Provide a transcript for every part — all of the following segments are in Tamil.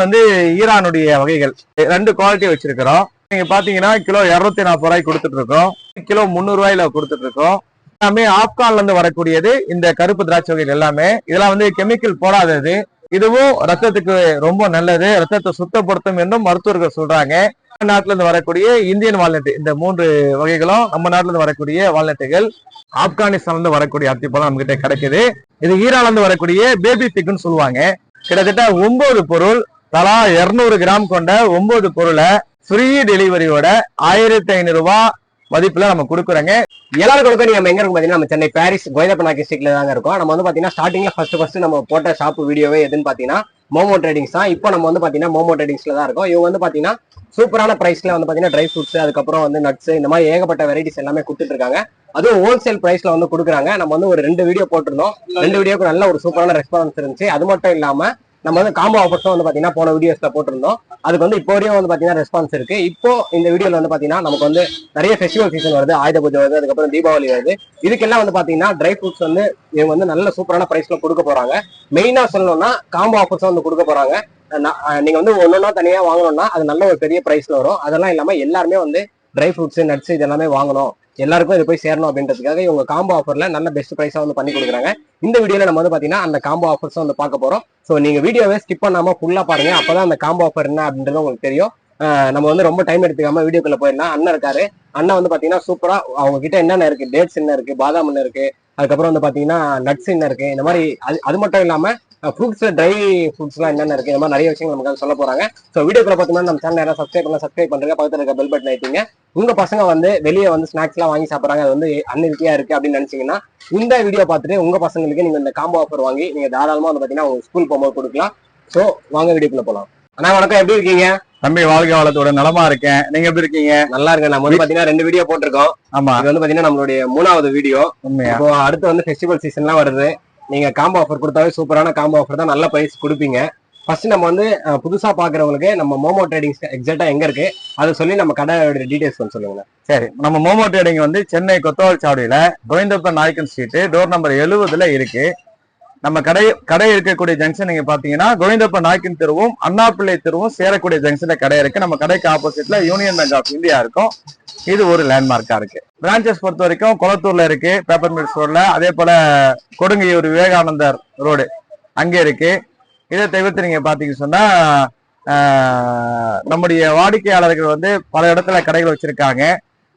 வந்து ஈரானுடைய வகைகள் 2 குவாலிட்டி வச்சிருக்கிறோம். நீங்க பாத்தீங்கன்னா கிலோ 240 ரூபாய்க்கு கொடுத்துட்டு இருக்கோம், கிலோ 300 ரூபாயில கொடுத்துட்டு இருக்கோம். எல்லாமே ஆப்கான்ல இருந்து வரக்கூடியது. இந்த கருப்பு திராட்சை வகைகள் எல்லாமே இதெல்லாம் வந்து கெமிக்கல் போடாதது. இதுவும் ரத்தத்துக்கு ரொம்ப நல்லது, ரத்தத்தை சுத்தப்படுத்தும் என்றும் மருத்துவர்கள் சொல்றாங்க. நாட்டுல இருந்து வரக்கூடிய இந்தியன் வால்நட், இந்த 3 வகைகளும் நம்ம நாட்டுல இருந்து வரக்கூடிய வால்நட்டுகள். ஆப்கானிஸ்தான்ல இருந்து வரக்கூடிய அத்திப்பழம் நம்ம கிட்ட கிடைக்குது. இது ஈரான்ல இருந்து வரக்கூடிய பேபி பிக்னு சொல்லுவாங்க. கிட்டத்தட்ட 9 பொருள், தலா 200 கிராம் கொண்ட 9 பொருளை ஃப்ரீ டெலிவரியோட 1500 ரூபாய் மதிப்புல நம்ம கொடுக்குறோங்க. எல்லாரும் கொடுக்க நம்ம எங்க இருக்கும் பாத்தீங்கன்னா, நம்ம சென்னை பாரிஸ் கோவிந்தப்பநாயக்கி டிஸ்ட்ரிக்ட்ல தாங்க இருக்கும். நம்ம வந்து பாத்தீங்கன்னா ஸ்டார்டிங்ல ஃபர்ஸ்ட் நம்ம போட்ட ஷாப் வீடியோவே எதுன்னு பாத்தீங்கன்னா மோமோ ட்ரேடிங்ஸ் தான். இப்போ நம்ம வந்து பாத்தீங்கன்னா மோமோ ட்ரேடிங்ஸ்ல தான் இருக்கும். இவங்க வந்து பாத்தீங்கன்னா சூப்பரான பிரைஸ்ல வந்து பாத்தீங்கன்னா ட்ரை ஃப்ரூட்ஸ், அதுக்கப்புறம் வந்து நட்ஸ், இந்த மாதிரி ஏகப்பட்ட வெரைட்டிஸ் எல்லாமே கொடுத்துட்டு இருக்காங்க. அதுவும் ஹோல்சேல் பிரைஸ்ல வந்து கொடுக்குறாங்க. நம்ம வந்து ஒரு 2 வீடியோ போட்டிருந்தோம். 2 வீடியோக்கு நல்ல ஒரு சூப்பரான ரெஸ்பான்ஸ் இருந்துச்சு. அது மட்டும் இல்லாம நம்ம வந்து காம்போ ஆஃபர்ஸும் வந்து பாத்தீங்கன்னா போன வீடியோஸ்ல போட்டிருந்தோம். அதுக்கு வந்து இப்போ வரையும் வந்து பாத்தீங்கன்னா ரெஸ்பான்ஸ் இருக்கு. இப்போ இந்த வீடியோல வந்து பாத்தீங்கன்னா நமக்கு வந்து நிறைய ஃபெஸ்டிவல் சீசன் வருது, ஆயுத பூஜை வருது, அதுக்கப்புறம் தீபாவளி வருது. இதுக்கெல்லாம் வந்து பாத்தீங்கன்னா ட்ரை ஃப்ரூட்ஸ் வந்து இவங்க வந்து நல்ல சூப்பரான பிரைஸ்ல கொடுக்க போறாங்க. மெயினா சொல்லணும்னா காம்போ ஆஃபர்ஸும் வந்து கொடுக்க போறாங்க. நீங்க வந்து ஒன்னொன்னா தனியா வாங்கணும்னா அது நல்ல ஒரு பெரிய பிரைஸ்ல வரும். அதெல்லாம் இல்லாம எல்லாருமே வந்து ட்ரை ஃப்ரூட்ஸ், நட்ஸ் இதெல்லாமே வாங்கணும், எல்லாருக்கும் இது போய் சேரணும் அப்படின்றதுக்காக இவங்க காம்போ ஆஃபர்ல நல்ல பெஸ்ட் பிரைஸா வந்து பண்ணி கொடுக்குறாங்க. இந்த வீடியோல நம்ம வந்து பாத்தீங்கன்னா அந்த காம்போ ஆஃபர்ஸ் வந்து பார்க்க போறோம். ஸோ நீங்க வீடியோவை ஸ்கிப் பண்ணாம ஃபுல்லா பாருங்க, அப்பதான் அந்த காம்போ ஆஃபர் என்ன அப்படின்றது உங்களுக்கு தெரியும். நம்ம வந்து ரொம்ப டைம் எடுத்துக்காம வீடியோக்குள்ள போயிடலாம். அண்ணன் இருக்காரு. அண்ணன் வந்து பாத்தீங்கன்னா சூப்பரா அவங்க கிட்ட என்னென்ன இருக்கு, டேட்ஸ் என்ன இருக்கு, பாதாம் என்ன இருக்கு, அதுக்கப்புறம் வந்து பாத்தீங்கன்னா நட்ஸ் என்ன இருக்கு, இந்த மாதிரி அது மட்டும் இல்லாம ஃப்ரூட்ஸ்ல ட்ரை ஃப்ரூட்ஸ்லாம் என்னென்ன இருக்கு, இந்த மாதிரி நிறைய விஷயங்கள் நமக்கு சொல்ல போறாங்க. ஸோ வீடியோக்குள்ள பார்த்தீங்கன்னா நம்ம சேனல் யாராவது சப்ஸ்கிரைப் பண்ணுங்க, பக்கத்துல இருக்க பெல் பட்டன் ஆயிட்டீங்க. உங்க பசங்க வந்து வெளியே வந்து ஸ்நாக்ஸ் எல்லாம் வாங்கி சாப்பிடுறாங்க, அது வந்து அன்ஹெல்தியா இருக்கு அப்படின்னு நினைச்சீங்கன்னா இந்த வீடியோ பார்த்துட்டு உங்க பசங்களுக்கு நீங்க இந்த காம்போ ஆஃபர் வாங்கி நீங்க தாராளமா வந்து பாத்தீங்கன்னா உங்க ஸ்கூல் போகும்போது கொடுக்கலாம். ஸோ வாங்க வீடியோக்குள்ள போலாம். அண்ணா வணக்கம், எப்படி இருக்கீங்க? தம்பி வாழ்க வளத்தோட நலமா இருக்கேன். நீங்க எப்படி இருக்கீங்க? நல்லா இருக்கேன். நம்ம வந்து பாத்தீங்கன்னா 2 வீடியோ போட்டிருக்கோம். ஆமா, இது வந்து பாத்தீங்கன்னா நம்மளுடைய 3வது வீடியோ. இப்போ அடுத்து வந்து ஃபெஸ்டிவல் சீசன்லாம் வருது. நீங்க காம்போ ஆஃபர் கொடுத்தாவே சூப்பரான காம்போ ஆஃபர் தான், நல்ல பிரைஸ் கொடுப்பீங்க. ஃபர்ஸ்ட் நம்ம வந்து புதுசா பாக்குறவங்களுக்கு நம்ம மோமோ ட்ரேடிங்ஸ் எக்ஸாக்டா எங்க இருக்கு அதை சொல்லி நம்ம கடையோட டீடைல்ஸ் வந்து சொல்லுங்க. சரி, நம்ம மோமோ ட்ரேடிங் வந்து சென்னை கொத்தவால் சாவடியில கோவிந்தப்ப நாயக்கன் ஸ்ட்ரீட் டோர் நம்பர் 70ல இருக்கு. நம்ம கடை இருக்கக்கூடிய ஜங்ஷன் நீங்க பாத்தீங்கன்னா கோவிந்தப்ப நாயக்கன் தெருவும் அண்ணா பிள்ளை தெருவும் சேரக்கூடிய ஜங்ஷன்ல கடை இருக்கு. நம்ம கடைக்கு ஆப்போசிட்ல யூனியன் பேங்க் ஆஃப் இந்தியா இருக்கும். இது ஒரு லேண்ட்மார்க்கா இருக்கு. பிரான்சஸ் பொறுத்த வரைக்கும் கொளத்தூர்ல இருக்கு, பேப்பர் மில்ஸ் ரோட்ல, அதே போல கொடுங்கையூர் விவேகானந்தர் ரோடு அங்கே இருக்கு. இதை தவிர்த்து நீங்க பாத்தீங்கன்னு சொன்னா நம்முடைய வாடிக்கையாளர்கள் வந்து பல இடத்துல கடைகள் வச்சிருக்காங்க.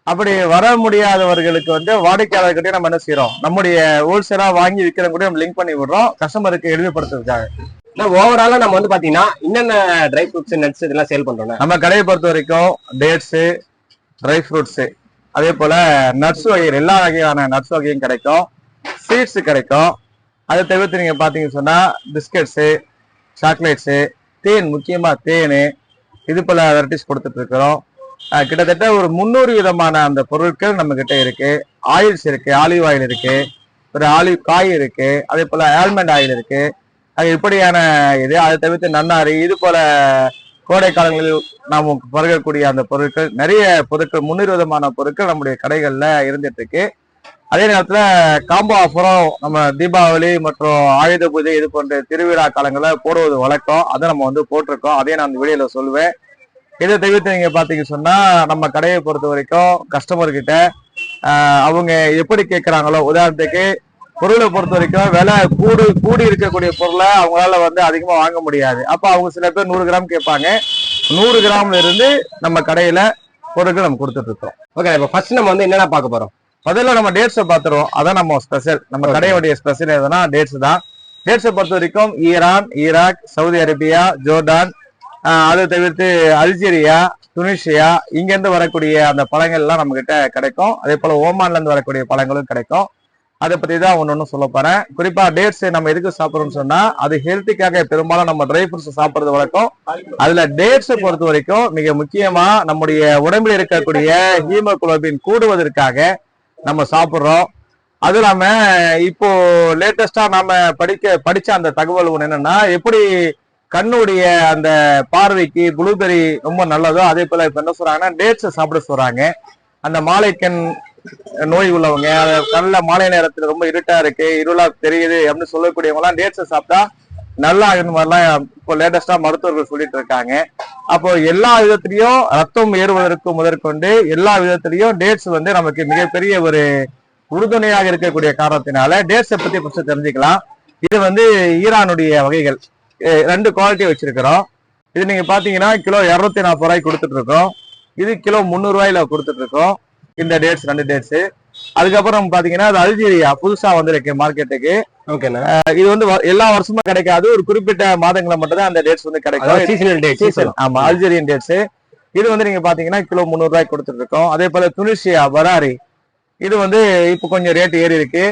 அப்படி வர முடியாதவர்களுக்கு வந்து வாடிக்கையாளர்கிட்டே நம்ம என்ன செய்யறோம், நம்முடைய ஹோல்சேலா வாங்கி விற்கிற கூட நம்ம லிங்க் பண்ணி விடுறோம், கஸ்டமருக்கு எளிமைப்படுத்துறதுக்காக. ஓவராலா நம்ம வந்து பாத்தீங்கன்னா என்னென்ன ட்ரை ஃப்ரூட்ஸ், நட்ஸ் இதெல்லாம் சேல் பண்றோம். நம்ம கடையை பொறுத்த வரைக்கும் டேட்ஸ், ட்ரை ஃப்ரூட்ஸ், அதே போல நட்ஸ் வகைகள், எல்லா வகையான நட்ஸ் வகையும் கிடைக்கும், சீட்ஸ் கிடைக்கும். அதை தவிர்த்து நீங்க பாத்தீங்கன்னு சொன்னா பிஸ்கட்ஸு, சாக்லேட்ஸு, தேன், முக்கியமா தேன், இது போல வெரைட்டிஸ் கொடுத்துட்டு இருக்கிறோம். கிட்டத்தட்ட ஒரு 300 விதமான அந்த பொருட்கள் நம்ம கிட்ட இருக்கு. ஆயில்ஸ் இருக்கு, ஆலிவ் ஆயில் இருக்கு, ஒரு ஆலிவ் காய் இருக்கு, அதே போல ஆல்மண்ட் ஆயில் இருக்கு. அது இப்படியான இது. அதை தவிர்த்து நன்னாரி, இது போல கோடை காலங்களில் நாம் பருகக்கூடிய அந்த பொருட்கள், நிறைய பொருட்கள், 300 விதமான பொருட்கள் நம்முடைய கடைகள்ல இருந்துட்டு இருக்கு. அதே நேரத்துல காம்போ ஆஃபரும் நம்ம தீபாவளி மற்றும் ஆயுத பூஜை இது போன்ற திருவிழா காலங்களில் போடுவது வழக்கம். அதை நம்ம வந்து போட்டிருக்கோம். அதே நான் அந்த வீடியோல சொல்லுவேன். இதை தவிர்த்து நீங்க பாத்தீங்க சொன்னா நம்ம கடையை பொறுத்த வரைக்கும் கஸ்டமர் கிட்ட அவங்க எப்படி கேட்கிறாங்களோ, உதாரணத்துக்கு பொருளை பொறுத்த வரைக்கும் விலை கூடி இருக்கக்கூடிய பொருளை அவங்களால வந்து அதிகமா வாங்க முடியாது. அப்ப அவங்க சில பேர் 100 கிராம் கேட்பாங்க. 100 கிராம்ல இருந்து நம்ம கடையில பொருட்கள் நம்ம கொடுத்துட்டு இருக்கோம். ஓகே, இப்போ ஃபர்ஸ்ட் நம்ம வந்து என்னென்ன பார்க்க போறோம்? முதல்ல நம்ம டேட்ஸை பார்த்துருவோம். அதான் நம்ம ஸ்பெஷல். நம்ம கடையோடைய ஸ்பெஷல் எதுனா டேட்ஸ் தான். டேட்ஸை பொறுத்த வரைக்கும் Iran, Iraq, Saudi Arabia, Jordan, அதை தவிர்த்து அல்ஜீரியா, துனிஷியா, இங்க இருந்து வரக்கூடிய அந்த பழங்கள் எல்லாம் நம்ம கிட்ட கிடைக்கும். அதே போல ஓமான்ல இருந்து வரக்கூடிய பழங்களும் கிடைக்கும். அதை பத்தி தான் ஒன்னு சொல்ல போறேன். குறிப்பா டேட்ஸ் நம்ம எதுக்கு சாப்பிடுறோம்னு சொன்னா, அது ஹெல்த்திக்காக பெரும்பாலும் நம்ம ட்ரை ஃப்ரூட்ஸ் சாப்பிடுறது வழக்கம். அதுல டேட்ஸை பொறுத்த வரைக்கும் மிக முக்கியமா நம்முடைய உடம்பில் இருக்கக்கூடிய ஹீமோகுளோபின் கூடுவதற்காக நம்ம சாப்பிடுறோம். அது இல்லாம இப்போ லேட்டஸ்டா நாம படிச்ச அந்த தகவல் ஒண்ணு என்னன்னா, எப்படி கண்ணுடைய அந்த பார்வைக்கு ப்ளூபெரி ரொம்ப நல்லதோ, அதே போல இப்ப என்ன சொல்றாங்கன்னா டேட்ஸை சாப்பிட சொல்றாங்க. அந்த மாலைக்கண் நோய் உள்ளவங்க, கண்ணில் மாலை நேரத்துல ரொம்ப இருட்டா இருக்கு, இருளா தெரியுது அப்படின்னு சொல்லக்கூடியவங்க எல்லாம் டேட்ஸை சாப்பிட்டா நல்லா இந்த மாதிரிலாம் இப்போ லேட்டஸ்டா மருத்துவர்கள் சொல்லிட்டு இருக்காங்க. அப்போ எல்லா விதத்திலையும் ரத்தம் ஏறுவதற்கு முதற்கொண்டு எல்லா விதத்திலையும் டேட்ஸ் வந்து நமக்கு மிகப்பெரிய ஒரு உறுதுணையாக இருக்கக்கூடிய காரணத்தினால டேட்ஸை பத்தி ஃபர்ஸ்ட் தெரிஞ்சுக்கலாம். இது வந்து ஈரானுடைய வகைகள் 2 குவாலிட்டி வச்சிருக்கிறோம். இது நீங்க பாத்தீங்கன்னா கிலோ 240 ரூபாய்க்கு கொடுத்துட்டு இருக்கோம். இது கிலோ 300 ரூபாயில கொடுத்துட்டு இருக்கோம். இந்த டேட்ஸ் 2 டேட்ஸ். அதுக்கப்புறம் பாத்தீங்கன்னா அது அல்ஜீரியா புதுசா வந்திருக்கு மார்க்கெட்டுக்கு. ஓகேண்ணா. இது வந்து எல்லா வருஷமும் கிடைக்காது, ஒரு குறிப்பிட்ட மாதங்களை மட்டும் தான் அந்த டேட்ஸ் வந்து கிடைக்கும். Seasonal dates. ஆமா, அல்ஜீரியன் டேட்ஸ். இது வந்து நீங்க பாத்தீங்கன்னா கிலோ 300 ரூபாய்க்கு கொடுத்துட்டு இருக்கோம். அதே போல துனிசியா பராரி, இது வந்து இப்போ கொஞ்சம் ரேட் ஏறி இருக்கு.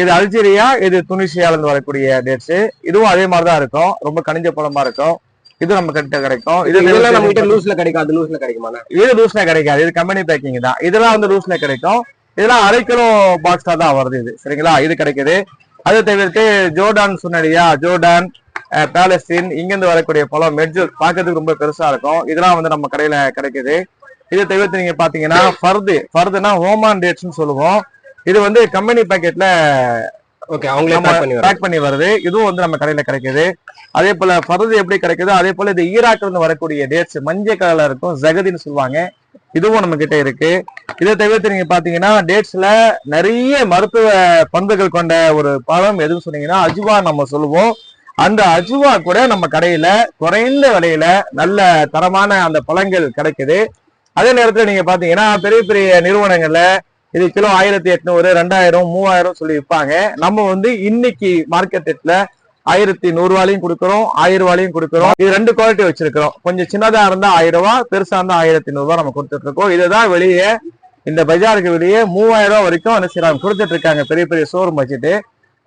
இது அல்ஜீரியா, இது துனிசியால இருந்து வரக்கூடிய டேட்ஸ். இதுவும் அதே மாதிரிதான் இருக்கும், ரொம்ப கனிஞ்ச பழமா இருக்கும். இது நம்ம கிட்ட கிடைக்கும். இதெல்லாம் நம்ம கிட்ட லூஸ்ல கிடைக்கும். அது லூஸ்ல கிடைக்குமா? இது லூஸ்ல கிடைக்காது, இது கம்பெனி பேக்கிங் தான். இதெல்லாம் வந்து லூஸ்ல கிடைக்கும். இதெல்லாம் 1/2 கிலோ பாக்ஸா தான் வருது இது, சரிங்களா? இது கிடைக்குது. அதை தவிர்த்து ஜோர்டான் சொன்னடியா, ஜோர்டான், பாலஸ்தீன், இங்கிருந்து வரக்கூடிய பழம் மெட்ஜூல் பார்க்கறதுக்கு ரொம்ப பெருசா இருக்கும். இதெல்லாம் வந்து நம்ம கடையில கிடைக்குது. இதை தவிர்த்து நீங்க பாத்தீங்கன்னா ஃபர்துனா ஓமான் டேட்ஸ்னு சொல்லுவோம். இது வந்து கம்பெனி பேக்கெட்ல பேக் பண்ணி வருது. இதுவும் வந்து நம்ம கடையில கிடைக்குது. அதே போல ஃபர்து எப்படி கிடைக்குதோ அதே போல இது ஈராக்ல இருந்து வரக்கூடிய டேட்ஸ் மஞ்சள் கலர்ல இருக்கும், ஜகதின்னு சொல்லுவாங்க. இதுவும் நம்ம கிட்ட இருக்கு. இதை தவிர்த்து நீங்க பாத்தீங்கன்னா டேட்ஸ்ல நிறைய மருத்துவ பண்புகள் கொண்ட ஒரு பழம் எதுன்னு சொன்னீங்கன்னா அஜுவா நம்ம சொல்லுவோம். அந்த அஜுவா கூட நம்ம கடையில குறைந்த விலையில நல்ல தரமான அந்த பழங்கள் கிடைக்குது. அதே நேரத்துல நீங்க பாத்தீங்கன்னா பெரிய பெரிய நிறுவனங்கள்ல இது கிலோ 1800, 2000, 3000 சொல்லி விற்பாங்க. நம்ம வந்து இன்னைக்கு மார்க்கெட் ரேட்ல 1100 ரூபாயும் கொடுக்குறோம், 1000 ரூபாயும் கொடுக்குறோம். இது 2 குவாலிட்டி வச்சிருக்கிறோம். கொஞ்சம் சின்னதா இருந்தா 1000 ரூபாய், பெருசா இருந்தா 1500 ரூபாய் நம்ம கொடுத்துட்டு இருக்கோம். இதுதான் வெளியே இந்த பஜாருக்கு வெளியே 3000 ரூபாய் வரைக்கும் அனுசரிச்சு கொடுத்துட்டு இருக்காங்க, பெரிய பெரிய ஷோரூம் வச்சுட்டு.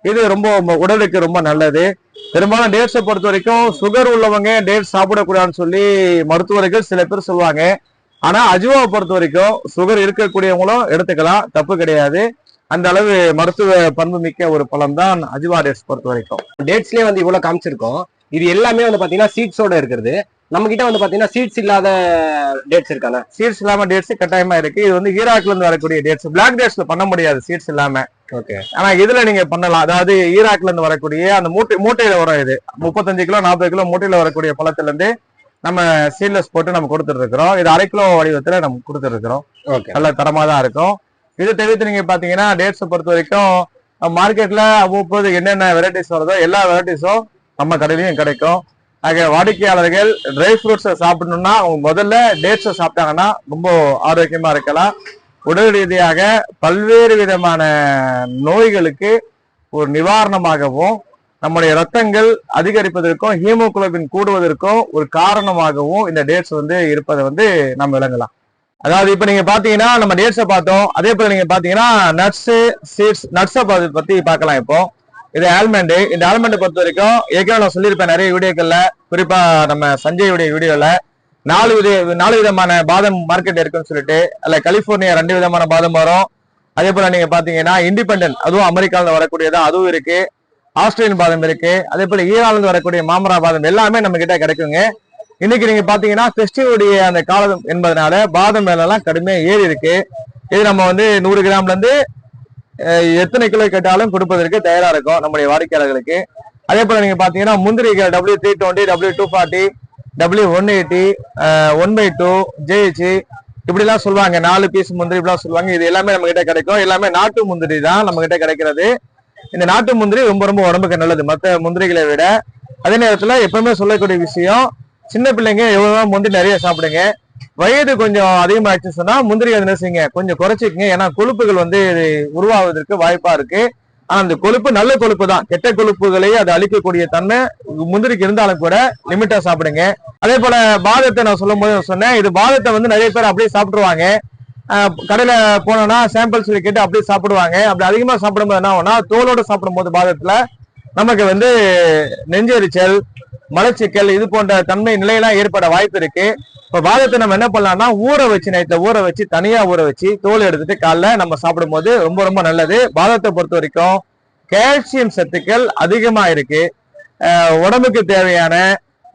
இது ரொம்ப உடலுக்கு ரொம்ப நல்லது. பெரும்பாலும் டேட்ஸை பொறுத்த வரைக்கும் சுகர் உள்ளவங்க டேட்ஸ் சாப்பிடக்கூடாதுன்னு சொல்லி மருத்துவர்கள் சில பேர் சொல்லுவாங்க. ஆனா அஜுவாவை பொறுத்த வரைக்கும் சுகர் இருக்கக்கூடியவங்களும் எடுத்துக்கலாம், தப்பு கிடையாது. அந்த அளவு மருத்துவ பண்பு மிக்க ஒரு பழம் தான் அஜுவா டேட்ஸ் பொறுத்த வரைக்கும். டேட்ஸ்லயே வந்து இவ்வளவு காமிச்சிருக்கோம். இது எல்லாமே வந்து பாத்தீங்கன்னா சீட்ஸோட இருக்கிறது. நம்ம கிட்ட வந்து பாத்தீங்கன்னா சீட்ஸ் இல்லாத டேட்ஸ் இருக்காங்க. சீட்ஸ் இல்லாம டேட்ஸ் கட்டாயமா இருக்கு. இது வந்து ஈராக்ல இருந்து வரக்கூடிய டேட்ஸ். பிளாக் டேட்ஸ்ல பண்ண முடியாது சீட்ஸ் இல்லாம. ஓகே. ஆனா இதுல நீங்க பண்ணலாம். அதாவது ஈராக்ல இருந்து வரக்கூடிய அந்த மூட்டையில வரும். இது 35 கிலோ 40 கிலோ மூட்டையில வரக்கூடிய பழத்துல இருந்து நம்ம சீட்லெஸ் போட்டு நம்ம கொடுத்துட்டு இருக்கிறோம். இது 1/2 கிலோ வடிவத்துல நம்ம கொடுத்துட்டு இருக்கிறோம். நல்ல தரமா தான் இருக்கும். இது தவிர்த்து நீங்க பாத்தீங்கன்னா டேட்ஸை பொறுத்த வரைக்கும் மார்க்கெட்ல அவ்வப்போது என்னென்ன வெரைட்டிஸ் வருதோ எல்லா வெரைட்டிஸும் நம்ம கடையிலையும் கிடைக்கும். ஆக வாடிக்கையாளர்கள் ட்ரை ஃப்ரூட்ஸை சாப்பிடணும்னா அவங்க முதல்ல டேட்ஸை சாப்பிட்டாங்கன்னா ரொம்ப ஆரோக்கியமா இருக்கலாம். உடல் ரீதியாக பல்வேறு விதமான நோய்களுக்கு ஒரு நிவாரணமாகவும் நம்முடைய ரத்தங்கள் அதிகரிப்பதற்கும் ஹீமோகுளோபின் கூடுவதற்கும் ஒரு காரணமாகவும் இந்த டேட்ஸ் வந்து இருப்பதை வந்து நம்ம விளங்கலாம். அதாவது இப்ப நீங்க பாத்தீங்கன்னா நம்ம டேட்ஸை பார்த்தோம். அதே போல நீங்க பாத்தீங்கன்னா நட்ஸ், சீட்ஸ், நட்ஸை பத்தி பார்க்கலாம். இப்போ இது ஆல்மண்ட். இந்த ஆல்மண்டை பொறுத்த வரைக்கும் ஏற்கனவே நான் சொல்லியிருப்பேன் நிறைய வீடியோக்கள்ல, குறிப்பா நம்ம சஞ்சயுடைய வீடியோல 4 விதமான பாதம் மார்க்கெட் இருக்குன்னு சொல்லிட்டு, அல்ல கலிபோர்னியா 2 விதமான பாதம் வரும். அதே போல நீங்க பாத்தீங்கன்னா இண்டிபெண்டன்ட், அதுவும் அமெரிக்காவில் வரக்கூடியதான், அதுவும் இருக்கு. ஆஸ்திரேலியன் பாதம் இருக்கு. அதே போல ஈரான்ல இருந்து வரக்கூடிய மாமரா பாதம் எல்லாமே நம்ம கிட்ட கிடைக்குங்க. இன்னைக்கு நீங்க பாத்தீங்கன்னா ஃபெஸ்டிவலுடைய அந்த காலம் என்பதனால பாதம் மேல எல்லாம் கடுமையா ஏறி இருக்கு. இது நம்ம வந்து 100 கிராம்ல இருந்து எத்தனை கிலோ கேட்டாலும் கொடுப்பதற்கு தயாரா இருக்கும் நம்முடைய வாடிக்கையாளர்களுக்கு. அதே போல நீங்க பாத்தீங்கன்னா முந்திரிகள் W320, W240, W180, 1/2, JH இப்படி எல்லாம் சொல்லுவாங்க. 4 பீஸ் முந்திரி இப்படிலாம் சொல்லுவாங்க. இது எல்லாமே நம்ம கிட்ட கிடைக்கும். எல்லாமே நாட்டு முந்திரி தான் நம்ம கிட்ட கிடைக்கிறது. இந்த நாட்டு முந்திரி ரொம்ப உடம்புக்கு நல்லது மற்ற முந்திரிகளை விட. அதே நேரத்துல எப்பவுமே சொல்லக்கூடிய விஷயம், சின்ன பிள்ளைங்க எவ்வளவு முந்திரி நிறைய சாப்பிடுங்க. வயது கொஞ்சம் அதிகமாச்சு சொன்னா முந்திரி என்ன செய்யுங்க, கொஞ்சம் குறைச்சிக்கங்க. ஏன்னா கொழுப்புகள் வந்து உருவாவதற்கு வாய்ப்பா இருக்கு. ஆனா அந்த கொழுப்பு நல்ல கொழுப்பு தான், கெட்ட கொழுப்புகளை அதை அழிக்கக்கூடிய தன்மை முந்திரிக்கு இருந்தாலும் கூட லிமிட்டா சாப்பிடுங்க. அதே போல பாதத்தை நான் சொல்லும் போது சொன்னேன், இது பாதத்தை வந்து நிறைய பேர் அப்படியே சாப்பிட்டுருவாங்க. கடையில போனோம்னா சாம்பிள் சொல்லி கேட்டு அப்படியே சாப்பிடுவாங்க. அப்படி அதிகமா சாப்பிடும்போது என்ன ஆகும்னா, தோலோட சாப்பிடும் போது பாதத்துல நமக்கு வந்து நெஞ்செரிச்சல், மலச்சிக்கல் இது போன்ற தன்மை நிலையெல்லாம் ஏற்பட வாய்ப்பு இருக்கு. இப்ப பாதத்தை நம்ம என்ன பண்ணலாம்னா நைட்ல ஊற வச்சு தனியா ஊற வச்சு தோல் எடுத்துட்டு காலைல நம்ம சாப்பிடும் போது ரொம்ப நல்லது. பாதத்தை பொறுத்த வரைக்கும் கால்சியம் சத்துக்கள் அதிகமா இருக்கு. உடம்புக்கு தேவையான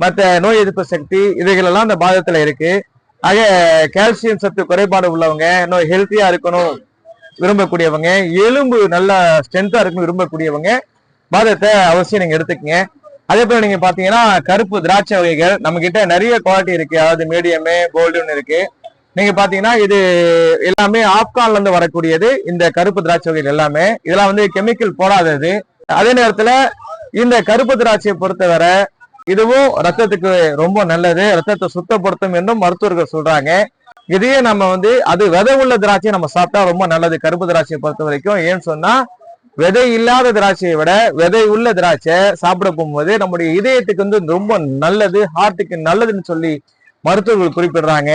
மற்ற நோய் எதிர்ப்பு சக்தி இவைகள் எல்லாம் அந்த பாதத்துல இருக்கு. ஆக கால்சியம் சத்து குறைபாடு உள்ளவங்க, இன்னும் ஹெல்த்தியா இருக்கணும் விரும்பக்கூடியவங்க, எலும்பு நல்ல ஸ்ட்ரென்த்தா இருக்கணும் விரும்பக்கூடியவங்க பாதத்தை அவசியம் நீங்க எடுத்துக்கங்க. அதே போல நீங்க பாத்தீங்கன்னா கருப்பு திராட்சை வகைகள் நம்ம கிட்ட நிறைய குவாலிட்டி இருக்கு. அதாவது மீடியமு, கோல்டுன்னு இருக்கு. நீங்க பாத்தீங்கன்னா இது எல்லாமே ஆப்கான்ல இருந்து வரக்கூடியது. இந்த கருப்பு திராட்சை வகைகள் எல்லாமே இதெல்லாம் வந்து கெமிக்கல் போடாதது. அதே நேரத்துல இந்த கருப்பு திராட்சையை பொறுத்தவரை இதுவும் ரத்தத்துக்கு ரொம்ப நல்லது, ரத்தத்தை சுத்தப்படுத்தும் என்றும் மருத்துவர்கள் சொல்றாங்க. இதையே நம்ம வந்து அது விதை உள்ள திராட்சையை நம்ம சாப்பிட்டா ரொம்ப நல்லது கருப்பு திராட்சையை பொறுத்த வரைக்கும். ஏன்னு சொன்னா விதை இல்லாத திராட்சையை விட விதை உள்ள திராட்சை சாப்பிட போகும்போது நம்முடைய இதயத்துக்கு வந்து ரொம்ப நல்லது, ஹார்ட்டுக்கு நல்லதுன்னு சொல்லி மருத்துவர்கள் குறிப்பிடுறாங்க.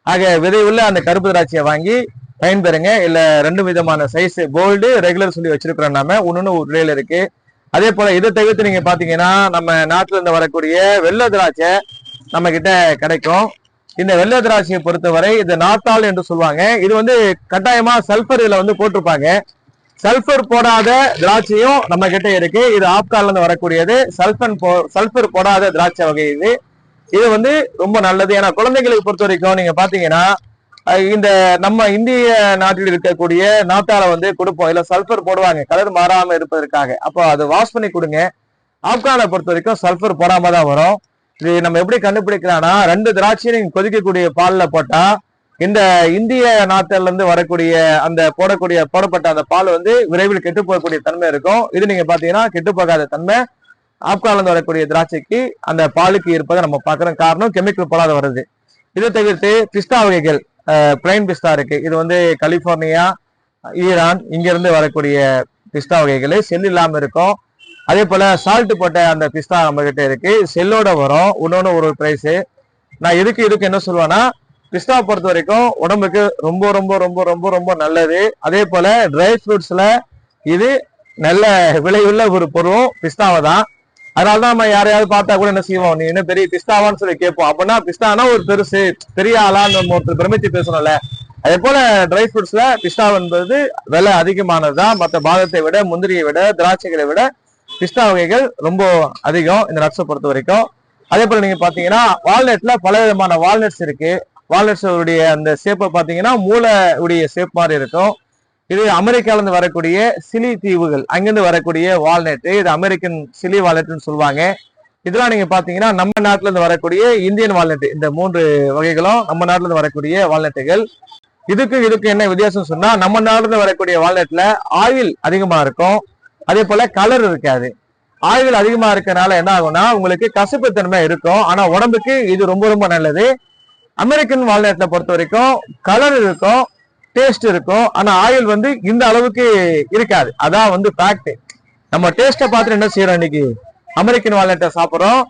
ஆக விதை உள்ள அந்த கருப்பு திராட்சையை வாங்கி பயன்பெறுங்க. இல்ல 2 விதமான சைஸ் கோல்டு ரெகுலர் சொல்லி வச்சிருக்கிறோம். நாம ஒன்னு ஒரு விலையில இருக்கு. அதே போல இதை தவிர்த்து நீங்க பாத்தீங்கன்னா நம்ம நாட்டுல இருந்து வரக்கூடிய வெள்ளை திராட்சை நம்ம கிட்ட கிடைக்கும். இந்த வெள்ளை திராட்சையை பொறுத்தவரை இது நாத்தாள் என்று சொல்லுவாங்க. இது வந்து கட்டாயமா சல்பர் இதுல வந்து போட்டிருப்பாங்க. சல்பர் போடாத திராட்சையும் நம்ம கிட்ட இருக்கு. இது ஆப்கான்ல இருந்து வரக்கூடியது. சல்பர் போடாத திராட்சை வகை இது. இது வந்து ரொம்ப நல்லது. ஏன்னா குழந்தைங்களுக்கு பொறுத்த வரைக்கும் நீங்க பாத்தீங்கன்னா இந்த நம்ம இந்திய நாட்டில் இருக்கக்கூடிய நாத்தால வந்து கொடுப்போம். இல்ல சல்பர் போடுவாங்க கலர் மாறாம இருப்பதற்காக. அப்போ அதை வாஷ் பண்ணி கொடுங்க. ஆப்கானை பொறுத்த வரைக்கும் சல்பர் போடாம தான் வரும். இது நம்ம எப்படி கண்டுபிடிக்கலாம்னா 2 திராட்சையும் நீங்க கொதிக்கக்கூடிய பால்ல போட்டா இந்த இந்திய நாட்டில இருந்து வரக்கூடிய அந்த போடப்பட்ட அந்த பால் வந்து விரைவில் கெட்டு போகக்கூடிய தன்மை இருக்கும். இது நீங்க பாத்தீங்கன்னா கெட்டு போகாத தன்மை ஆப்கான்ல இருந்து வரக்கூடிய திராட்சைக்கு அந்த பாலுக்கு இருப்பதை நம்ம பாக்குறோம். காரணம் கெமிக்கல் போடாத வருது. இதை தவிர்த்து பிஸ்தா வகைகள் பிளைன் பிஸ்தா இருக்கு. இது வந்து கலிபோர்னியா, ஈரான் இங்க இருந்து வரக்கூடிய பிஸ்தா வகைகள் செல் இல்லாம இருக்கும். அதே போல சால்ட் போட்ட அந்த பிஸ்தா நம்ம கிட்ட இருக்கு, செல்லோட வரும். ஒன்னொன்னு ஒரு பிரைஸ். நான் இதுக்கு என்ன சொல்லுவேன்னா பிஸ்தா பொறுத்த வரைக்கும் உடம்புக்கு ரொம்ப ரொம்ப ரொம்ப ரொம்ப ரொம்ப நல்லது. அதே போல ட்ரை ஃப்ரூட்ஸ்ல இது நல்ல விலையுள்ள ஒரு பொருளும் பிஸ்தாவை தான். அதனாலதான் நம்ம யாரையாவது பார்த்தா கூட என்ன செய்வோம், நீ என்ன பெரிய பிஸ்தாவான்னு சொல்லி கேட்போம். அப்படின்னா பிஸ்தானா ஒரு பெருசு பெரிய ஆளான்னு நம்ம ஒருத்தர் பிரமிச்சு பேசணும்ல. அதே போல ட்ரை ஃப்ரூட்ஸ்ல பிஸ்தா என்பது விலை அதிகமானதுதான். மற்ற பாதத்தை விட, முந்திரியை விட, திராட்சைகளை விட பிஸ்தா வகைகள் ரொம்ப அதிகம் இந்த நட்ஸை பொறுத்த வரைக்கும். அதே போல நீங்க பாத்தீங்கன்னா வால்நட்ல பல விதமான வால்நட்ஸ் இருக்கு. வால்நட்ஸ் உடைய அந்த ஷேப்பை பாத்தீங்கன்னா மூளை உடைய ஷேப் மாதிரி இருக்கும். இது அமெரிக்கால இருந்து வரக்கூடிய சிலி தீவுகள் அங்கிருந்து வரக்கூடிய வால்நட். இது அமெரிக்கன் சிலி வால்நட்னு சொல்லுவாங்க. இதெல்லாம் நீங்க பாத்தீங்கன்னா நம்ம நாட்டுல இருந்து வரக்கூடிய இந்தியன் வால்நட். இந்த 3 வகைகளும் நம்ம நாட்டுல இருந்து வரக்கூடிய வால்நட்டுகள். இதுக்கு என்ன வித்தியாசம் சொன்னா நம்ம நாட்டுல இருந்து வரக்கூடிய வால்நட்ல ஆயில் அதிகமா இருக்கும். அதே போல கலர் இருக்காது. ஆயில் அதிகமா இருக்கனால என்ன ஆகும்னா உங்களுக்கு கசப்புத்தன்மை இருக்கும். ஆனா உடம்புக்கு இது ரொம்ப ரொம்ப நல்லது. அமெரிக்கன் வால்நட்ல பொறுத்த வரைக்கும் கலர் இருக்கும், டேஸ்ட் இருக்கும். ஆனா ஆயில் வந்து இந்த அளவுக்கு இருக்காது. அதான் வந்து ஃபேக்ட். நம்ம டேஸ்ட்டை பார்த்துட்டு என்ன செய்யறோம், இன்னைக்கு அமெரிக்கன் வால்நட்டை சாப்பிட்றோம்,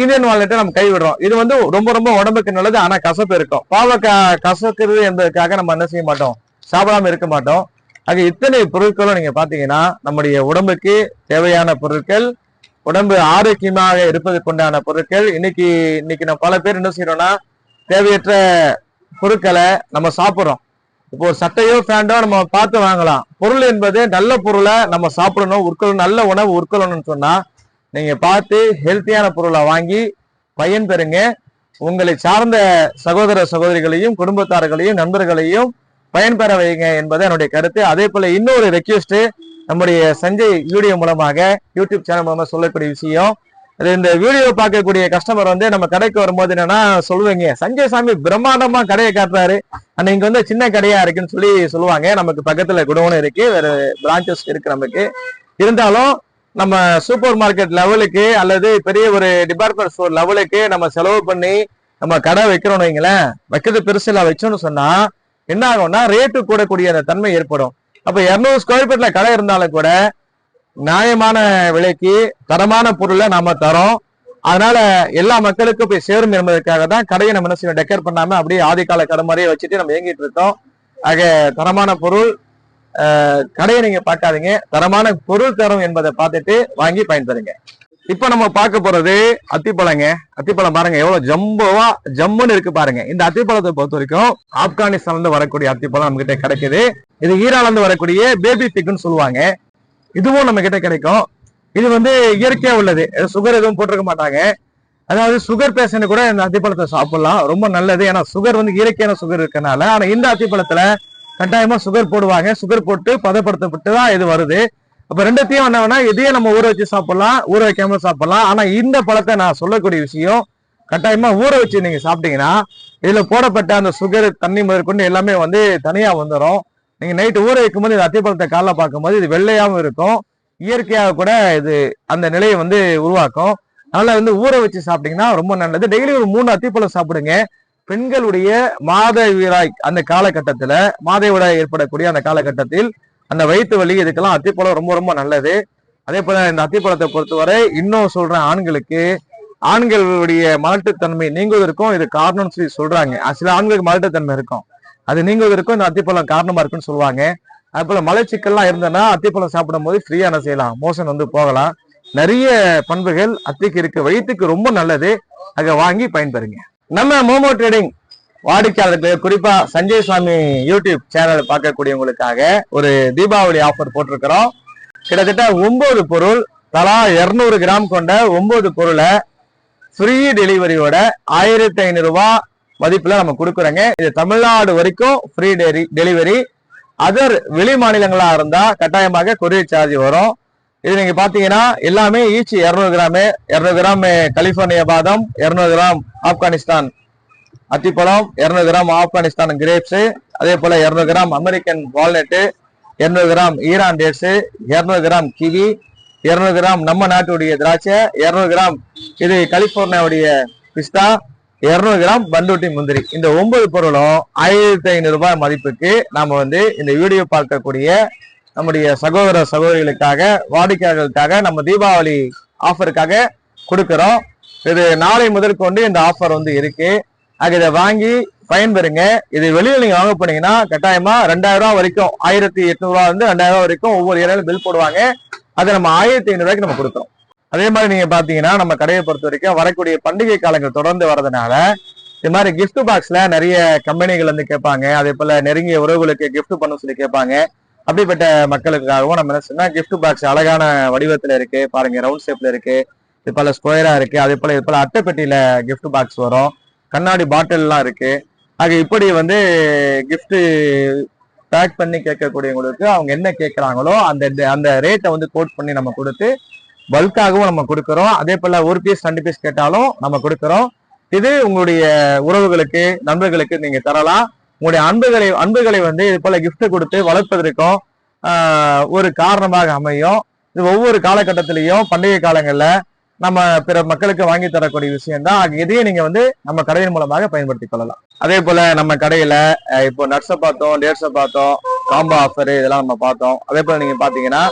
இந்தியன் வால்நட்டை நம்ம கைவிடுறோம். இது வந்து ரொம்ப ரொம்ப உடம்புக்கு நல்லது. ஆனா கசப்பு இருக்கும். பாவக்காய் கசக்குறது என்பதற்காக நம்ம என்ன செய்ய மாட்டோம், சாப்பிடாம இருக்க மாட்டோம். ஆக இத்தனை பொருட்களும் நீங்க பாத்தீங்கன்னா நம்முடைய உடம்புக்கு தேவையான பொருட்கள், உடம்பு ஆரோக்கியமாக இருப்பதற்குண்டான பொருட்கள். இன்னைக்கு நம்ம பல பேர் என்ன செய்யறோம்னா தேவையற்ற பொருட்களை நம்ம சாப்பிட்றோம். இப்போ ஒரு சட்டையோ பேண்டோ நம்ம பார்த்து வாங்கலாம். பொருள் என்பது நல்ல பொருளை நம்ம சாப்பிடணும், நல்ல உணவு உட்கொள்ளணும்னு சொன்னா நீங்க பார்த்து ஹெல்த்தியான பொருளை வாங்கி பயன் பெறுங்க. உங்களை சார்ந்த சகோதர சகோதரிகளையும் குடும்பத்தார்களையும் நண்பர்களையும் பயன்பெற வைங்க என்பது என்னுடைய கருத்து. அதே போல இன்னொரு ரெக்வெஸ்ட், நம்முடைய சஞ்சய் வீடியோ மூலமாக யூடியூப் சேனல் மூலமா சொல்லக்கூடிய விஷயம், இந்த வீடியோ பார்க்கக்கூடிய கஸ்டமர் வந்து நம்ம கடைக்கு வரும்போது என்னன்னா சொல்லுவீங்க, சஞ்சய் சாமி பிரம்மாண்டமா கடையை காட்டுறாரு, ஆனா இங்க வந்து சின்ன கடையா இருக்குன்னு சொல்லி சொல்லுவாங்க. நமக்கு பக்கத்துல குடோன் இருக்கு, வேற பிரான்ச்சஸ் இருக்கு நமக்கு. இருந்தாலும் நம்ம சூப்பர் மார்க்கெட் லெவலுக்கு அல்லது பெரிய ஒரு டிபார்ட்மெண்ட் ஸ்டோர் லெவலுக்கு நம்ம செலவு பண்ணி நம்ம கடை வைக்கிறோம்னு வைங்களேன், வைக்கிறது பெருசுல வச்சோம்னு சொன்னா என்ன ஆகும்னா ரேட்டு கூடக்கூடிய அந்த தன்மை ஏற்படும். அப்ப 200 ஸ்கொயர் ஃபீட்ல கடை இருந்தாலும் கூட நியாயமான விலைக்கு தரமான பொருளை நாம தரோம். அதனால எல்லா மக்களுக்கும் போய் சேரும் என்பதற்காக தான் கடையை நம்ம என்ன செய்யணும், டெக்கர் பண்ணாம அப்படியே ஆதிகால கடை மாதிரியே வச்சுட்டு நம்ம இயங்கிட்டு இருக்கோம். ஆக தரமான பொருள் கடையை நீங்க பார்க்காதீங்க, தரமான பொருள் தரும் என்பதை பார்த்துட்டு வாங்கி பயன்பெறுங்க. இப்ப நம்ம பார்க்க போறது அத்திப்பழங்க. அத்திப்பழம் பாருங்க எவ்வளவு ஜம்முன்னு இருக்கு பாருங்க. இந்த அத்திப்பழத்தை பொறுத்த வரைக்கும் ஆப்கானிஸ்தான்ல இருந்து வரக்கூடிய அத்திப்பழம் நம்ம கிட்ட கிடைக்குது. இது ஈரான்ல இருந்து வரக்கூடிய பேபி பிக்னு சொல்லுவாங்க. இதுவும் நம்ம கிட்ட கிடைக்கும். இது வந்து இயற்கையா உள்ளது, சுகர் எதுவும் போட்டிருக்க மாட்டாங்க. அதாவது சுகர் பேஷண்ட் கூட இந்த அத்திப்பழத்தை சாப்பிடலாம், ரொம்ப நல்லது. ஏன்னா சுகர் வந்து இயற்கையான சுகர் இருக்கனால. ஆனா இந்த அத்திப்பழத்துல கட்டாயமா சுகர் போடுவாங்க, சுகர் போட்டு பதப்படுத்தப்பட்டு தான் இது வருது. அப்ப ரெண்டுத்தையும் என்ன வேணா இதையும் நம்ம ஊற வச்சு சாப்பிடலாம், ஊற வைக்காம சாப்பிடலாம். ஆனா இந்த பழத்தை நான் சொல்லக்கூடிய விஷயம், கட்டாயமா ஊற வச்சு நீங்க சாப்பிட்டீங்கன்னா இதுல போடப்பட்ட அந்த சுகர் தண்ணி முதற்கொண்டு எல்லாமே வந்து தனியா வந்துடும். நீங்க நைட்டு ஊற வைக்கும் போது இந்த அத்திப்பழத்தை காலைல பார்க்கும்போது இது வெள்ளையாவும் இருக்கும், இயற்கையாக கூட இது அந்த நிலையை வந்து உருவாக்கும். அதனால வந்து ஊற வச்சு சாப்பிட்டீங்கன்னா ரொம்ப நல்லது. டெய்லி ஒரு 3 அத்திப்பழம் சாப்பிடுங்க. பெண்களுடைய மாதவிடாய் அந்த காலகட்டத்துல, மாதவிடாய் ஏற்படக்கூடிய அந்த காலகட்டத்தில் அந்த வயிற்று வலி இதுக்கெல்லாம் அத்திப்பழம் ரொம்ப ரொம்ப நல்லது. அதே போல இந்த அத்திப்பழத்தை பொறுத்தவரை இன்னும் சொல்றேன், ஆண்களுடைய மலட்டுத்தன்மை நீங்குவதற்கும் இது காரணம்னு சொல்லி சொல்றாங்க. சில ஆண்களுக்கு மலட்டுத்தன்மை இருக்கும், அது நீங்குவதற்கும் இந்த அத்திப்பழம் காரணமா இருக்குன்னு சொல்லுவாங்க. அது போல மலச்சிக்கல்லாம் இருந்ததுன்னா அத்திப்பழம் சாப்பிடும் போது ஃப்ரீயா என்ன செய்யலாம், மோஷன் வந்து போகலாம். நிறைய பண்புகள் அத்திக்கு இருக்கு, வயிற்றுக்கு ரொம்ப நல்லது. அங்க வாங்கி பயன்பெறுங்க. நம்ம மோமோ ட்ரேடிங் வாடிக்கையாளர்களுக்கு, குறிப்பா சஞ்சய் சுவாமி யூடியூப் சேனல் பார்க்கக்கூடியவங்களுக்காக ஒரு தீபாவளி ஆஃபர் போட்டிருக்கிறோம். கிட்டத்தட்ட 9 பொருள், தலா 200 கிராம் கொண்ட 9 பொருளை ஃப்ரீ டெலிவரியோட 1500 ரூபாய் மதிப்புல நம்ம கொடுக்குறோங்க. இது தமிழ்நாடு வரைக்கும் ஃப்ரீ டெலிவரி. அதர் வெளி மாநிலங்களா இருந்தா கட்டாயமாக கொரியர் சார்ஜ் வரும். இது நீங்க பாத்தீங்கன்னா எல்லாமே ஈச் 200 கிராம் கலிபோர்னியா பாதம், 200 கிராம் ஆப்கானிஸ்தான் அத்திப்பழம், 200 கிராம் ஆப்கானிஸ்தான் கிரேப்ஸ், அதே போல 200 gram American walnut, 200 gram Iran dates, 200 gram kiwi, 200 gram நம்ம நாட்டுடைய திராட்சை, 200 கிராம் இது கலிபோர்னியாவுடைய பிஸ்தா, 200 கிராம் பண்டூட்டி முந்திரி. இந்த 9 பொருளும் 1500 ரூபாய் மதிப்புக்கு நாம வந்து இந்த வீடியோ பார்க்கக்கூடிய நம்முடைய சகோதர சகோதரிகளுக்காக, வாடிக்கையாளர்களுக்காக நம்ம தீபாவளி ஆஃபருக்காக கொடுக்கிறோம். இது நாளை முதற்கொண்டு இந்த ஆஃபர் வந்து இருக்கு. ஆக இதை வாங்கி பயன்பெறுங்க. இது வெளியில நீங்க வாங்க போனீங்கன்னா கட்டாயமா 2000 ரூபாய் வரைக்கும், 1800 ரூபாய் வந்து 2000 ரூபாய் வரைக்கும் ஒவ்வொரு ஏரியாலும் பில் போடுவாங்க. அதை நம்ம 1500 ரூபாய்க்கு நம்ம கொடுக்குறோம். அதே மாதிரி நீங்க பாத்தீங்கன்னா நம்ம கடையை பொறுத்த வரைக்கும் வரக்கூடிய பண்டிகை காலங்கள் தொடர்ந்து வர்றதுனால இது மாதிரி கிஃப்ட் பாக்ஸ்ல நிறைய கம்பெனிகள் வந்து கேட்பாங்க. அதே போல நெருங்கிய உறவுகளுக்கு கிஃப்ட் பண்ண சொல்லி கேட்பாங்க. அப்படிப்பட்ட மக்களுக்காகவும் நம்ம என்ன சொன்னா, கிஃப்ட் பாக்ஸ் அழகான வடிவத்துல இருக்கு பாருங்க, ரவுண்ட் ஷேப்ல இருக்கு, இது போல ஸ்கொயரா இருக்கு. அதே போல இது போல அட்டைப்பெட்டியில கிஃப்ட் பாக்ஸ் வரும், கண்ணாடி பாட்டில் எல்லாம் இருக்கு. ஆக இப்படி வந்து கிஃப்ட் பேக் பண்ணி கேட்கக்கூடியவங்களுக்கு அவங்க என்ன கேட்கறாங்களோ அந்த ரேட்டை வந்து கோட் பண்ணி நம்ம கொடுத்து பல்காகவும் நம்ம கொடுக்குறோம். அதே போல 1 பீஸ் 2 பீஸ் கேட்டாலும் நம்ம கொடுக்குறோம். இது உங்களுடைய உறவுகளுக்கு, நண்பர்களுக்கு நீங்க தரலாம். உங்களுடைய அன்புகளை வந்து இது போல கிஃப்ட் கொடுத்து வளர்ப்பதற்கும் ஒரு காரணமாக அமையும். இது ஒவ்வொரு காலகட்டத்திலையும் பண்டிகை காலங்கள்ல நம்ம பிற மக்களுக்கு வாங்கி தரக்கூடிய விஷயம் தான். இதையும் நீங்க வந்து நம்ம கடையின் மூலமாக பயன்படுத்திக் கொள்ளலாம். அதே போல நம்ம கடையில இப்போ நட்ஸை பார்த்தோம், டேட்ஸை பார்த்தோம், காம்போ ஆஃபர் இதெல்லாம் நம்ம பார்த்தோம். அதே போல நீங்க பாத்தீங்கன்னா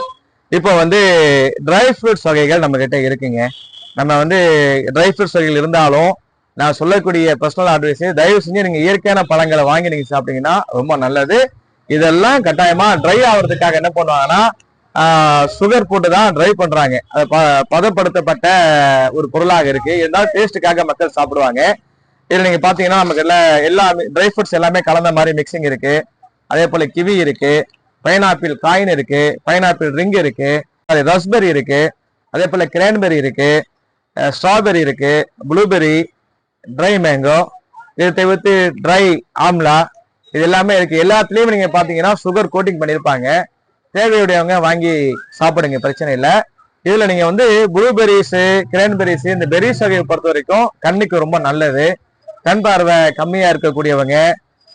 இப்போ வந்து ட்ரை ஃப்ரூட்ஸ் வகைகள் நம்ம கிட்ட இருக்குங்க. நம்ம வந்து ட்ரை ஃப்ரூட்ஸ் வகைகள் இருந்தாலும் நான் சொல்லக்கூடிய பர்சனல் அட்வைஸ், தயவு செஞ்சு நீங்க இயற்கையான பழங்களை வாங்கி நீங்க சாப்பிட்டீங்கன்னா ரொம்ப நல்லது. இதெல்லாம் கட்டாயமா ட்ரை ஆகுறதுக்காக என்ன பண்ணுவாங்கன்னா சுகர் போட்டு தான் ட்ரை பண்றாங்க. அது பதப்படுத்தப்பட்ட ஒரு பொருளாக இருக்கு, இருந்தாலும் டேஸ்ட்டுக்காக மக்கள் சாப்பிடுவாங்க. இதுல நீங்க பாத்தீங்கன்னா நமக்கு எல்லா ட்ரை ஃப்ரூட்ஸ் எல்லாமே கலந்த மாதிரி மிக்சிங் இருக்கு. அதே போல கிவி இருக்கு, பைனாப்பிள் காயின் இருக்கு, பைனாப்பிள் ரிங் இருக்கு, அது ரஸ்பெரி இருக்கு, அதே போல கிரான்பெரி இருக்கு, ஸ்ட்ராபெரி இருக்கு, ப்ளூபெரி, ட்ரை மேங்கோ, இதை தவிர்த்து ட்ரை ஆம்லா, இது எல்லாமே இருக்கு. எல்லாத்துலயும் நீங்க பாத்தீங்கன்னா சுகர் கோட்டிங் பண்ணிருப்பாங்க. தேவையுடையவங்க வாங்கி சாப்பிடுங்க, பிரச்சனை இல்லை. இதுல நீங்க வந்து ப்ளூபெரிஸ், கிரான்பெரிஸ், இந்த பெரிஸ் வகையை பொறுத்த வரைக்கும் கண்ணுக்கு ரொம்ப நல்லது. கண் பார்வை கம்மியா இருக்கக்கூடியவங்க,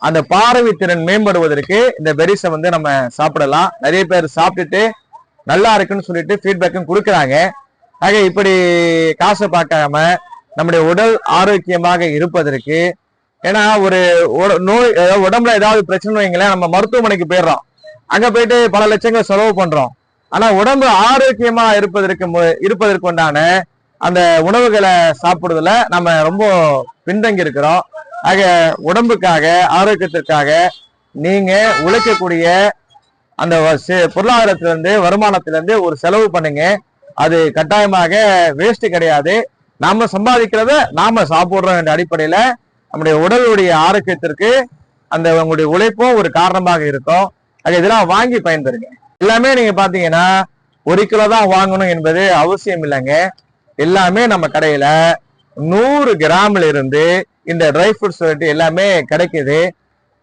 அந்த பார்வை திறன் மேம்படுவதற்கு இந்த பெரிஸை வந்து நம்ம சாப்பிடலாம். நிறைய பேர் சாப்பிட்டுட்டு நல்லா இருக்குன்னு சொல்லிட்டு ஃபீட்பேக்கும் கொடுக்குறாங்க. ஆக இப்படி காசை பார்க்காம நம்முடைய உடல் ஆரோக்கியமாக இருப்பதற்கு, ஏன்னா ஒரு நோய் உடம்புல ஏதாவது பிரச்சனை வைங்களேன், நம்ம மருத்துவமனைக்கு போயிடுறோம், அங்க போயிட்டு பல லட்சங்கள் செலவு பண்றோம். ஆனா உடம்பு ஆரோக்கியமா இருப்பதற்கு உண்டான அந்த உணவுகளை சாப்பிடுறதுல நம்ம ரொம்ப பின்தங்கி இருக்கிறோம். ஆக உடம்புக்காக, ஆரோக்கியத்திற்காக நீங்க உழைக்கக்கூடிய அந்த பொருளாதாரத்திலிருந்து, வருமானத்திலிருந்து ஒரு செலவு பண்ணுங்க. அது கட்டாயமாக வேஸ்ட் கிடையாது. நாம சம்பாதிக்கிறத நாம சாப்பிடுறோம் என்ற அடிப்படையில நம்முடைய உடலுடைய ஆரோக்கியத்திற்கு அந்த உங்களுடைய உழைப்பும் ஒரு காரணமாக இருக்கும். அது இதெல்லாம் வாங்கி பயன்பெறுங்க. எல்லாமே நீங்க பாத்தீங்கன்னா 1 கிலோ தான் வாங்கணும் என்பது அவசியம் இல்லைங்க. எல்லாமே நம்ம கடையில 100 கிராம்ல இருந்து இந்த ட்ரை ஃப்ரூட்ஸ் எல்லாமே கிடைக்குது.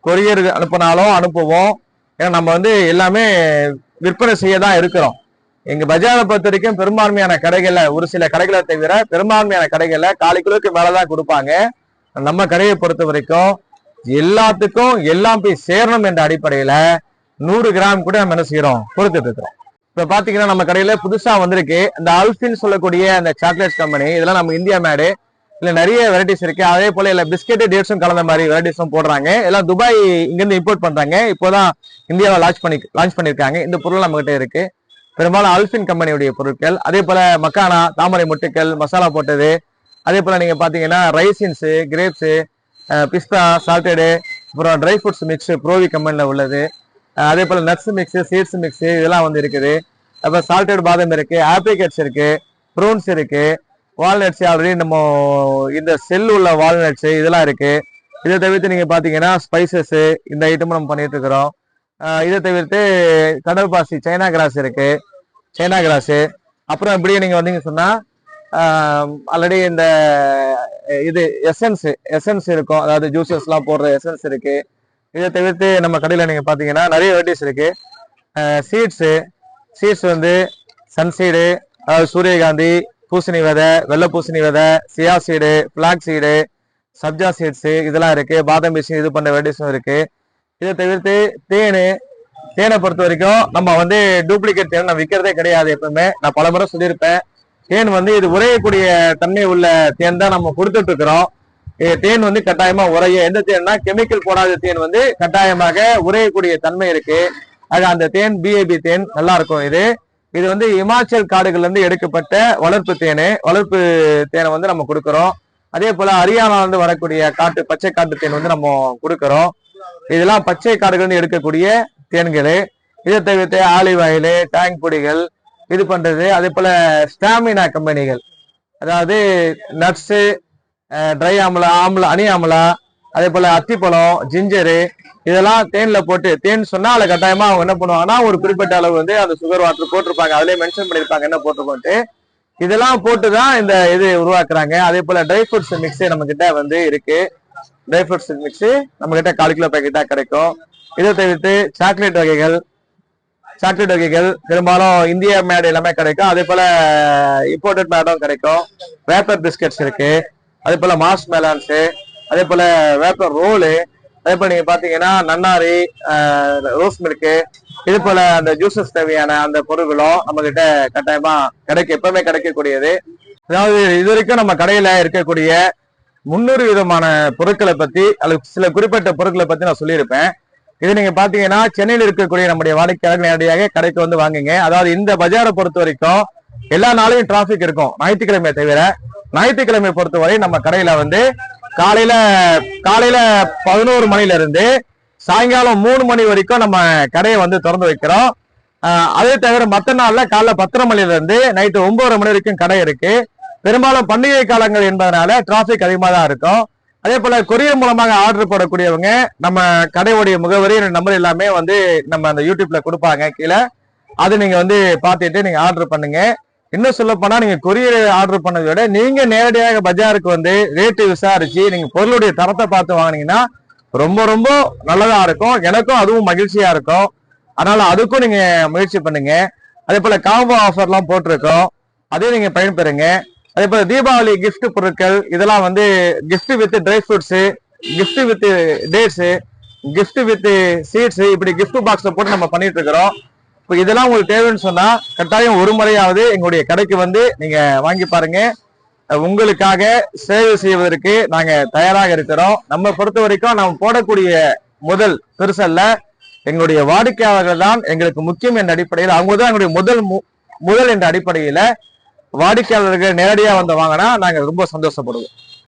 கொரியர் அனுப்பினாலும் அனுப்புவோம். ஏன்னா நம்ம வந்து எல்லாமே விற்பனை செய்ய தான் இருக்கிறோம். எங்க பஜாரை பொறுத்த வரைக்கும் பெரும்பான்மையான கடைகள்ல ஒரு சில கடைகளை தவிர பெரும்பான்மையான கடைகள்ல 4 கிலோக்கு மேலதான் கொடுப்பாங்க. நம்ம கடையை பொறுத்த வரைக்கும் எல்லாத்துக்கும் எல்லாம் போய் சேரணும் என்ற அடிப்படையில 100 கிராம் கூட நம்ம என்ன செய்யறோம் கொடுத்துட்டு இருக்கிறோம். இப்ப பாத்தீங்கன்னா நம்ம கடையில புதுசா வந்திருக்கு இந்த அல்ஃபின் சொல்லக்கூடிய அந்த சாக்லேட் கம்பெனி. இதெல்லாம் நம்ம இந்தியா மேடு. இல்ல நிறைய வெரைட்டிஸ் இருக்கு. அதே போல இல்ல பிஸ்கெட் டேட்ஸும் கலந்த மாதிரி வெரைட்டிஸும் போடுறாங்க. எல்லாம் துபாய் இங்க இருந்து இம்போர்ட் பண்றாங்க. இப்போதான் இந்தியாவை லான்ச் பண்ணிருக்காங்க. இந்த பொருள் நம்ம கிட்ட இருக்கு. பெரும்பாலும் அல்ஃபின் கம்பெனியுடைய பொருட்கள். அதே போல மக்கானா, தாமரை முட்டுக்கள், மசாலா போட்டது. அதே போல நீங்க பாத்தீங்கன்னா ரைசின்ஸ், கிரேப்ஸ், பிஸ்தா, சால்டடு, அப்புறம் ட்ரை ஃப்ரூட்ஸ் மிக்ஸ் ப்ரோவி கம்பெனில உள்ளது. அதே போல நட்ஸ் மிக்ஸ், சீட்ஸ் மிக்ஸ் இதெல்லாம் வந்து இருக்குது. அப்புறம் சால்டட் பாதாம் இருக்கு, ஆப்ரிகட்ஸ் இருக்கு, ப்ரூன்ஸ் இருக்கு, வால்நட்ஸ் ஆல்ரெடி நம்ம இந்த செல் உள்ள வால்நட்ஸ் இதெல்லாம் இருக்கு. இதை தவிர்த்து நீங்க பாத்தீங்கன்னா ஸ்பைசஸ் இந்த ஐட்டமும் நம்ம பண்ணிட்டு இருக்கிறோம். இதை தவிர்த்து கடல் பாசி, சைனா கிராஸ் இருக்கு, சைனா கிராஸ். அப்புறம் இப்படியே நீங்க வந்தீங்க சொன்னா ஆல்ரெடி இந்த இது எசன்ஸ் இருக்கும். அதாவது ஜூசஸ் எல்லாம் போடுற எசன்ஸ் இருக்கு. இதை தவிர்த்து நம்ம கடையில நீங்க பாத்தீங்கன்னா நிறைய வெரைட்டிஸ் இருக்கு. சீட்ஸ் வந்து சன்சீடு, அதாவது சூரியகாந்தி, பூசணி விதை, வெள்ளை பூசணி விதை, சியா சீடு, பிளாக் சீடு, சப்ஜா சீட்ஸ் இதெல்லாம் இருக்கு. பாதாம் பிசி இது பண்ண வெரைட்டிஸும் இருக்கு. இதை தவிர்த்து தேனை பொறுத்த வரைக்கும் நம்ம வந்து டூப்ளிகேட் தேன் நான் விற்கிறதே கிடையாது. எப்பவுமே நான் பல முறை சொல்லியிருப்பேன். தேன் வந்து இது உரையக்கூடிய தன்மை உள்ள தேன் தான் நம்ம கொடுத்துட்டு இருக்கிறோம். தேன் வந்து கட்டாயமா உரைய எந்த தேன்னா கெமிக்கல் போடாத தேன் வந்து கட்டாயமாக உரையக்கூடிய தன்மை இருக்கு. அது அந்த தேன் பிஏபி தேன் நல்லா இருக்கும். இது வந்து இமாச்சல் காடுகள்ல இருந்து எடுக்கப்பட்ட வளர்ப்பு தேனை வந்து நம்ம கொடுக்கிறோம். அதே போல ஹரியானால இருந்து வரக்கூடிய பச்சை காட்டு தேன் வந்து நம்ம கொடுக்கிறோம். இதெல்லாம் பச்சை காடுகள் எடுக்கக்கூடிய தேன்கள். இதை தவிர்த்து ஆலிவ் ஆயில், டேங்க் பொடிகள் இது பண்றது. அதே போல ஸ்டாமினா கம்பெனிகள், அதாவது நட்ஸு, ட்ரை ஆம்லா, அணி ஆம்லா, அதே போல அத்திப்பழம், ஜிஞ்சரு இதெல்லாம் தேன்ல போட்டு, தேன் சொன்னா அதுல கட்டாயமா அவங்க என்ன பண்ணுவாங்கன்னா ஒரு குறிப்பிட்ட அளவு வந்து அந்த சுகர் வாட்டர் போட்டிருப்பாங்க. அதுலயே மென்ஷன் பண்ணிருப்பாங்க என்ன போட்டிருக்கோன்ட்டு. இதெல்லாம் போட்டுதான் இந்த இது உருவாக்குறாங்க. அதே போல ட்ரை ஃப்ரூட்ஸ் மிக்ஸ் நம்ம கிட்ட வந்து இருக்கு. ட்ரை ஃப்ரூட்ஸ் மிக்ஸ் நம்ம கிட்ட 4 கிலோ பேக்கெட்டா கிடைக்கும். இதை தவிர்த்து சாக்லேட் வகைகள் பெரும்பாலும் இந்தியா மேட் எல்லாமே கிடைக்கும். அதே போல இம்போர்ட்டட் மேடும் கிடைக்கும். வேப்பர் பிஸ்கட்ஸ் இருக்கு. அதே போல மாஸ் மெலான்ஸ், அதே போல வேப்பர் ரோலு, அதே போல நீங்க பாத்தீங்கன்னா நன்னாரி, ரோஸ் மில்க் இது போல அந்த ஜூசஸ் தேவையான அந்த பொருட்களும் நம்ம கிட்ட கட்டாயமா எப்பவுமே கிடைக்கக்கூடியது. அதாவது இது வரைக்கும் நம்ம கடையில இருக்கக்கூடிய 300 விதமான பொருட்களை பத்தி அல்லது சில குறிப்பிட்ட பொருட்களை பத்தி நான் சொல்லியிருப்பேன். இது நீங்க பாத்தீங்கன்னா சென்னையில் இருக்கக்கூடிய நம்முடைய வாடிக்கையாளர் நேரடியாக கடைக்கு வந்து வாங்குங்க. அதாவது இந்த பஜாரை பொறுத்த வரைக்கும் எல்லா நாளையும் டிராபிக் இருக்கும், ஞாயிற்றுக்கிழமை தவிர. ஞாயிற்றுக்கிழமை பொறுத்தவரை நம்ம கடையில வந்து காலையில 11 மணில இருந்து சாயங்காலம் 3 மணி வரைக்கும் நம்ம கடையை வந்து திறந்து வைக்கிறோம். அதே தவிர மற்ற நாள்ல காலைல 10:30 மணில இருந்து நைட்டு 9:30 மணி வரைக்கும் கடை இருக்கு. பெரும்பாலும் பண்டிகை காலங்கள் என்பதனால டிராபிக் அதிகமா தான் இருக்கும். அதே போல கொரியர் மூலமாக ஆர்டர் போடக்கூடியவங்க நம்ம கடையுடைய முகவரி நம்பர் எல்லாமே வந்து நம்ம அந்த யூடியூப்ல கொடுப்பாங்க கீழே. அது நீங்க வந்து பார்த்துட்டு நீங்க ஆர்டர் பண்ணுங்க. இன்னும் சொல்ல போனா நீங்க கொரியர் ஆர்டர் பண்ணதை விட நீங்க நேரடியாக பஜாருக்கு வந்து ரேட்டு விசாரிச்சு நீங்க பொருளுடைய தரத்தை பார்த்து வாங்கினீங்கன்னா ரொம்ப ரொம்ப நல்லதா இருக்கும். எனக்கும் அதுவும் மகிழ்ச்சியா இருக்கும். அதனால அதுக்கும் நீங்க முயற்சி பண்ணுங்க. அதே போல காம்போ ஆஃபர் எல்லாம் போட்டிருக்கோம், அதையும் நீங்க பயன்பெறுங்க. அதே போல தீபாவளி கிஃப்ட் பொருட்கள் இதெல்லாம் வந்து gift with dry fruits, gift with dates, gift with seeds, இப்படி கிஃப்ட் பாக்ஸ்ல போட்டு நம்ம பண்ணிட்டு இருக்கிறோம். இப்போ இதெல்லாம் உங்களுக்கு தேவைன்னு சொன்னா கட்டாயம் ஒரு முறையாவது எங்களுடைய கடைக்கு வந்து நீங்க வாங்கி பாருங்க. உங்களுக்காக சேவை செய்வதற்கு நாங்க தயாராக இருக்கிறோம். நம்ம பொறுத்த வரைக்கும் நம்ம போடக்கூடிய முதல் பெருசல்ல, எங்களுடைய வாடிக்கையாளர்கள் தான் எங்களுக்கு முக்கியம் என்ற அடிப்படையில், அவங்க தான் எங்களுடைய முதல் என்ற அடிப்படையில வாடிக்கையாளர்கள் நேரடியா வந்து வாங்கினா நாங்க ரொம்ப சந்தோஷப்படுவோம்.